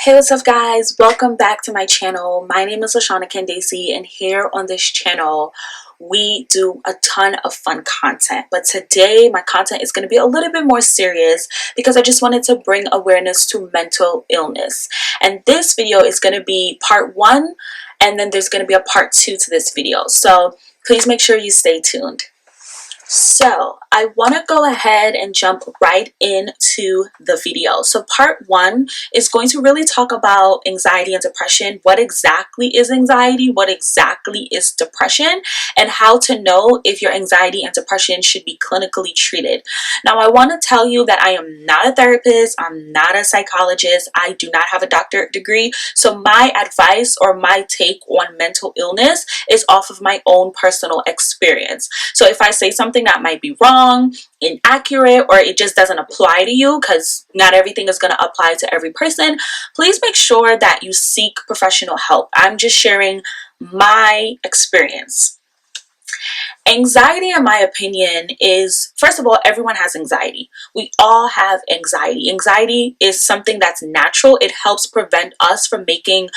Hey, what's up guys? Welcome back to my channel. My name is Lashana Candacy, and here on this channel we do a ton of fun content. But today my content is going to be a little bit more serious because I just wanted to bring awareness to mental illness. And this video is going to be part 1, and then there's going to be a part 2 to this video. So please make sure you stay tuned. So I want to go ahead and jump right into the video. So part 1 is going to really talk about anxiety and depression. What exactly is anxiety? What exactly is depression? And how to know if your anxiety and depression should be clinically treated. Now, I want to tell you that I am not a therapist. I'm not a psychologist. I do not have a doctorate degree. So my advice or my take on mental illness is off of my own personal experience. So if I say something that might be wrong, inaccurate, or it just doesn't apply to you, because not everything is going to apply to every person, please make sure that you seek professional help. I'm just sharing my experience. Anxiety, in my opinion, is, first of all, everyone has anxiety. We all have anxiety. Anxiety is something that's natural. It helps prevent us from making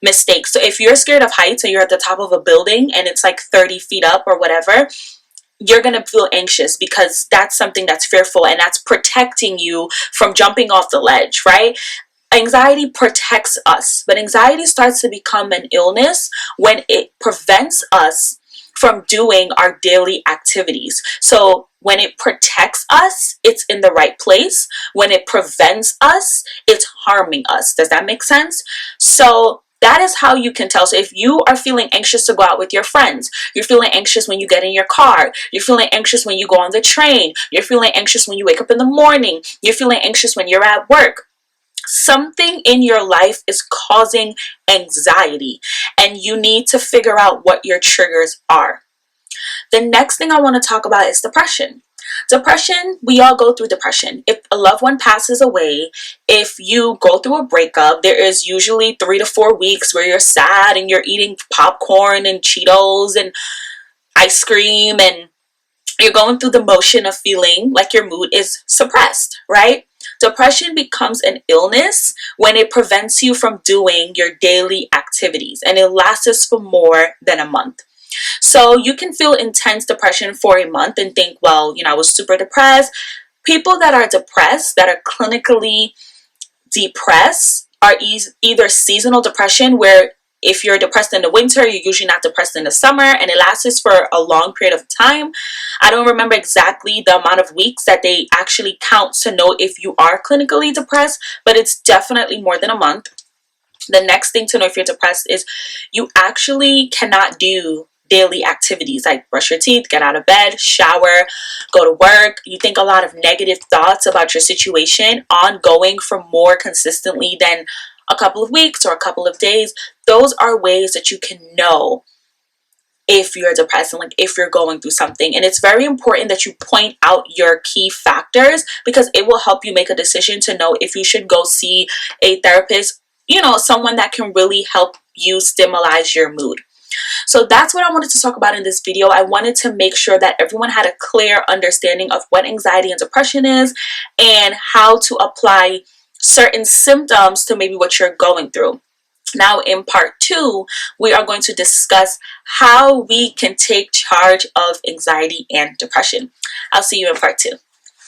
mistakes. So if you're scared of heights and you're at the top of a building and it's like 30 feet up or whatever, you're going to feel anxious because that's something that's fearful and that's protecting you from jumping off the ledge, right? Anxiety protects us, but anxiety starts to become an illness when it prevents us from doing our daily activities. So when it protects us, it's in the right place. When it prevents us, it's harming us. Does that make sense? So that is how you can tell. So if you are feeling anxious to go out with your friends, you're feeling anxious when you get in your car, you're feeling anxious when you go on the train, you're feeling anxious when you wake up in the morning, you're feeling anxious when you're at work, something in your life is causing anxiety, and you need to figure out what your triggers are. The next thing I want to talk about is depression. Depression, we all go through depression. If a loved one passes away, if you go through a breakup, there is usually 3 to 4 weeks where you're sad and you're eating popcorn and Cheetos and ice cream, and you're going through the motion of feeling like your mood is suppressed, right? Depression becomes an illness when it prevents you from doing your daily activities, and it lasts for more than a month. So you can feel intense depression for a month and think, well, I was super depressed. People that are depressed, that are clinically depressed, are either seasonal depression, where if you're depressed in the winter, you're usually not depressed in the summer, and it lasts for a long period of time. I don't remember exactly the amount of weeks that they actually count to know if you are clinically depressed, but it's definitely more than a month. The next thing to know if you're depressed is you actually cannot do daily activities like brush your teeth, get out of bed, shower, go to work. You think a lot of negative thoughts about your situation ongoing for more consistently than a couple of weeks or a couple of days. Those are ways that you can know if you're depressed and like if you're going through something. And it's very important that you point out your key factors, because it will help you make a decision to know if you should go see a therapist, someone that can really help you stabilize your mood. So that's what I wanted to talk about in this video. I wanted to make sure that everyone had a clear understanding of what anxiety and depression is and how to apply certain symptoms to maybe what you're going through. Now in part 2, we are going to discuss how we can take charge of anxiety and depression. I'll see you in part 2.